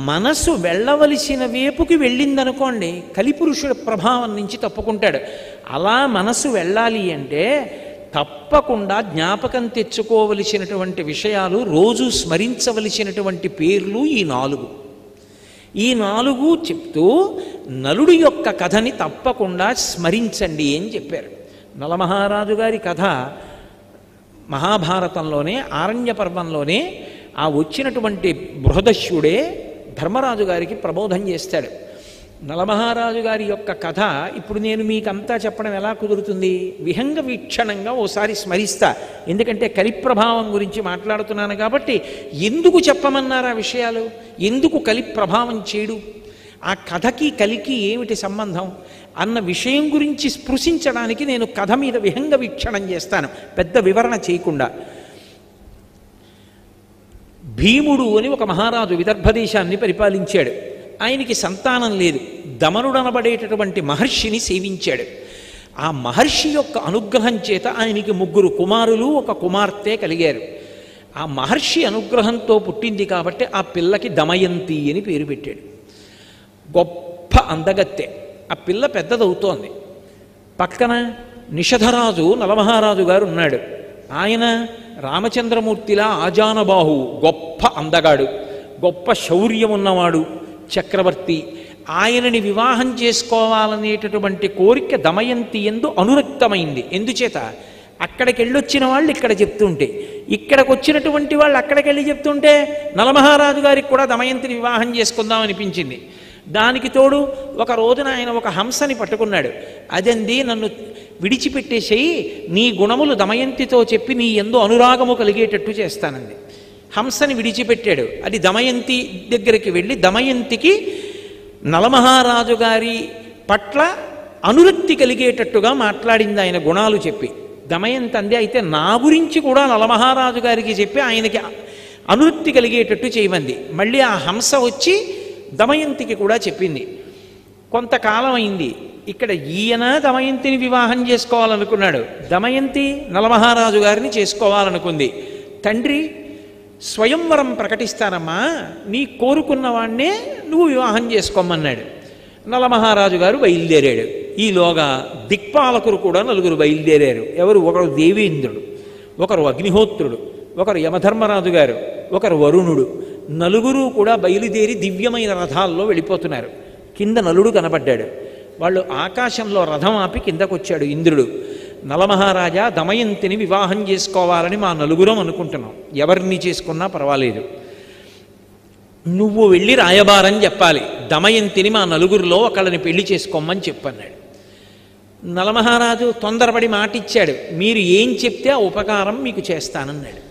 మనసు వెళ్ళవలసిన వైపుకి వెళ్ళిందనుకోండి, కలిపురుషుడి ప్రభావం నుంచి తప్పుకుంటాడు. అలా మనసు వెళ్ళాలి అంటే తప్పకుండా జ్ఞాపకం తెచ్చుకోవలసినటువంటి విషయాలు, రోజు స్మరించవలసినటువంటి పేర్లు ఈ 4. ఈ 4 చెప్తూ నలుడి యొక్క కథని తప్పకుండా స్మరించండి అని చెప్పారు. నలమహారాజు గారి కథ మహాభారతంలోనే, ఆరణ్య పర్వంలోనే ఆ వచ్చినటువంటి బృహదస్యుడే ధర్మరాజు గారికి ప్రబోధం చేస్తాడు. నలమహారాజు గారి యొక్క కథ ఇప్పుడు నేను మీకంతా చెప్పడం ఎలా కుదురుతుంది? విహంగ వీక్షణంగా ఓసారి స్మరిస్తా. ఎందుకంటే కలిప్రభావం గురించి మాట్లాడుతున్నాను కాబట్టి. ఎందుకు చెప్పమన్నారు ఆ విషయాలు? ఎందుకు కలిప్రభావం చేయడు? ఆ కథకి కలికి ఏమిటి సంబంధం అన్న విషయం గురించి స్పృశించడానికి నేను కథ మీద విహంగ వీక్షణం చేస్తాను, పెద్ద వివరణ చేయకుండా. భీముడు అని ఒక మహారాజు విదర్భదేశాన్ని పరిపాలించాడు. ఆయనకి సంతానం లేదు. దమనుడనబడేటటువంటి మహర్షిని సేవించాడు. ఆ మహర్షి యొక్క అనుగ్రహం చేత ఆయనకి 3 కుమారులు, 1 కుమార్తె కలిగారు. ఆ మహర్షి అనుగ్రహంతో పుట్టింది కాబట్టి ఆ పిల్లకి దమయంతి అని పేరు పెట్టాడు. గొప్ప అందగత్తె. ఆ పిల్ల పెద్దదవుతోంది. పక్కన నిషధరాజు నలమహారాజు గారు ఉన్నాడు. ఆయన రామచంద్రమూర్తిలా ఆజానబాహు, గొప్ప అందగాడు, గొప్ప శౌర్యం ఉన్నవాడు, చక్రవర్తి. ఆయనని వివాహం చేసుకోవాలనేటటువంటి కోరిక దమయంతి యందు అనురక్తమైంది. ఎందుచేత? అక్కడికి వెళ్ళొచ్చిన వాళ్ళు ఇక్కడ చెప్తుంటే, ఇక్కడికి వచ్చినటువంటి వాళ్ళు అక్కడికి వెళ్ళి చెప్తుంటే నలమహారాజు గారికి కూడా దమయంతిని వివాహం చేసుకుందాం అనిపించింది. దానికి తోడు ఒక రోజున ఆయన ఒక హంసని పట్టుకున్నాడు. అదండి, నన్ను విడిచిపెట్టేసేయి, నీ గుణములు దమయంతితో చెప్పి నీ యందు అనురాగము కలిగేటట్టు చేస్తానంది. హంసని విడిచిపెట్టాడు. అది దమయంతి దగ్గరికి వెళ్ళి దమయంతికి నలమహారాజు గారి పట్ల అనురక్తి కలిగేటట్టుగా మాట్లాడింది ఆయన గుణాలు చెప్పి. దమయంతి అంది, అయితే నా గురించి కూడా నలమహారాజు గారికి చెప్పి ఆయనకి అనురక్తి కలిగేటట్టు చేయమంది. మళ్ళీ ఆ హంస వచ్చి దమయంతికి కూడా చెప్పింది. కొంతకాలం అయింది. ఇక్కడ ఈయన దమయంతిని వివాహం చేసుకోవాలనుకున్నాడు, దమయంతి నలమహారాజు గారిని చేసుకోవాలనుకుంది. తండ్రి స్వయంవరం ప్రకటిస్తానమ్మా, నీ కోరుకున్న వాణ్ణే నువ్వు వివాహం చేసుకోమన్నాడు. నలమహారాజు గారు బయలుదేరాడు. ఈలోగా దిక్పాలకులు కూడా 4 బయలుదేరారు. ఎవరు? ఒకరు దేవేంద్రుడు, ఒకరు అగ్నిహోత్రుడు, ఒకరు యమధర్మరాజు గారు, ఒకరు వరుణుడు. 4 కూడా బయలుదేరి దివ్యమైన రథాల్లో వెళ్ళిపోతున్నారు. కింద నలుడు కనబడ్డాడు. వాళ్ళు ఆకాశంలో రథం ఆపి కిందకొచ్చాడు ఇంద్రుడు. నలమహారాజా, దమయంతిని వివాహం చేసుకోవాలని మా 4 అనుకుంటున్నాం, ఎవరిని చేసుకున్నా పర్వాలేదు, నువ్వు వెళ్ళి రాయబారం చెప్పాలి, దమయంతిని మా 4లో ఒకళ్ళని పెళ్లి చేసుకోమని చెప్పన్నాడు. నలమహారాజు తొందరపడి మాటిచ్చాడు, మీరు ఏం చెప్తే ఆ ఉపకారం మీకు చేస్తానన్నాడు.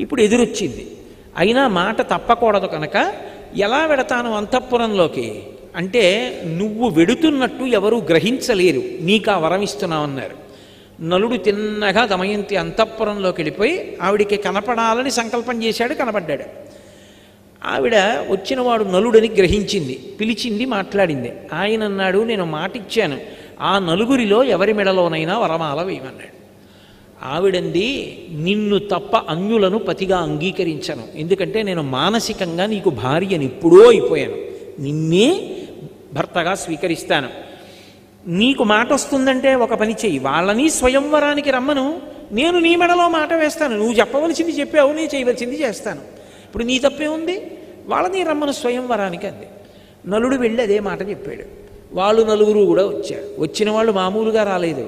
ఇప్పుడు ఎదురొచ్చింది. అయినా మాట తప్పకూడదు కనుక ఎలా వెడతాను అంతఃపురంలోకి అంటే, నువ్వు వెడుతున్నట్టు ఎవరూ గ్రహించలేరు, నీకు ఆ వరం ఇస్తున్నామన్నారు. నలుడు తిన్నగా దమయంతి అంతఃపురంలోకి వెళ్ళిపోయి ఆవిడికి కనపడాలని సంకల్పం చేశాడు. కనపడ్డాడు. ఆవిడ వచ్చినవాడు నలుడని గ్రహించింది, పిలిచింది, మాట్లాడింది. ఆయన అన్నాడు, నేను మాటిచ్చాను, ఆ 4లో ఎవరి మెడలోనైనా వరమాల వేయమన్నాడు. ఆవిడంది, నిన్ను తప్ప అన్యులను పతిగా అంగీకరించను, ఎందుకంటే నేను మానసికంగా నీకు భార్యని ఎప్పుడో అయిపోయాను, నిన్నే భర్తగా స్వీకరిస్తాను. నీకు మాట వస్తుందంటే ఒక పని చెయ్యి, వాళ్ళని స్వయంవరానికి రమ్మను, నేను నీ మెడలో మాట వేస్తాను, నువ్వు చెప్పవలసింది చెప్పావు, నేను చేయవలసింది చేస్తాను, ఇప్పుడు నీ తప్పే ఉంది, వాళ్ళని రమ్మను స్వయంవరానికి అంది. నలుడు వెళ్ళి అదే మాట చెప్పాడు. వాళ్ళు 4 కూడా వచ్చారు. వచ్చిన వాళ్ళు మామూలుగా రాలేదు.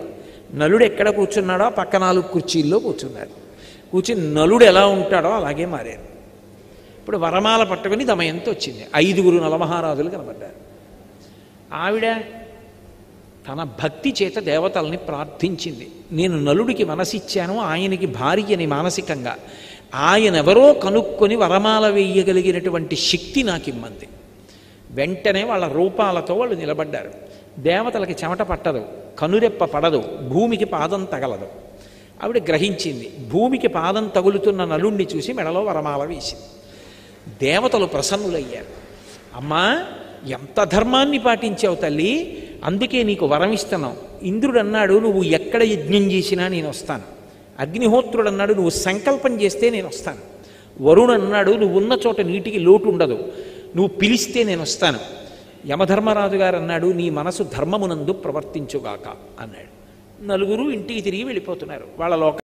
నలుడు ఎక్కడ కూర్చున్నాడో పక్క 4 కుర్చీల్లో కూర్చున్నారు. కూర్చుని నలుడు ఎలా ఉంటాడో అలాగే మారారు. ఇప్పుడు వరమాల పట్టుకుని దమయంతి వచ్చింది. 5 నలమహారాజులు కనబడ్డారు. ఆవిడ తన భక్తి చేత దేవతల్ని ప్రార్థించింది. నేను నలుడికి మనసిచ్చాను, ఆయనకి భార్యని మానసికంగా, ఆయనెవరో కనుక్కొని వరమాల వేయగలిగినటువంటి శక్తి నాకు ఇమ్మంది. వెంటనే వాళ్ళ రూపాలతో వాళ్ళు నిలబడ్డారు. దేవతలకి చెమట పట్టదు, కనురెప్ప పడదు, భూమికి పాదం తగలదు. ఆవిడ గ్రహించింది. భూమికి పాదం తగులుతున్న నలుణ్ణి చూసి మెడలో వరమాల వేసింది. దేవతలు ప్రసన్నులయ్యారు. అమ్మా, ఎంత ధర్మాన్ని పాటించావు తల్లి, అందుకే నీకు వరం ఇస్తున్నావు. ఇంద్రుడు అన్నాడు, నువ్వు ఎక్కడ యజ్ఞం చేసినా నేను వస్తాను. అగ్నిహోత్రుడు అన్నాడు, నువ్వు సంకల్పం చేస్తే నేను వస్తాను. వరుణ్ అన్నాడు, నువ్వు ఉన్న చోట నీటికి లోటు ఉండదు, నువ్వు పిలిస్తే నేను వస్తాను. యమధర్మరాజు గారు అన్నాడు, నీ మనసు ధర్మమునందు ప్రవర్తించుగాక అన్నాడు. నలుగురు ఇంటికి తిరిగి వెళ్ళిపోతున్నారు. వాళ్ళ లోక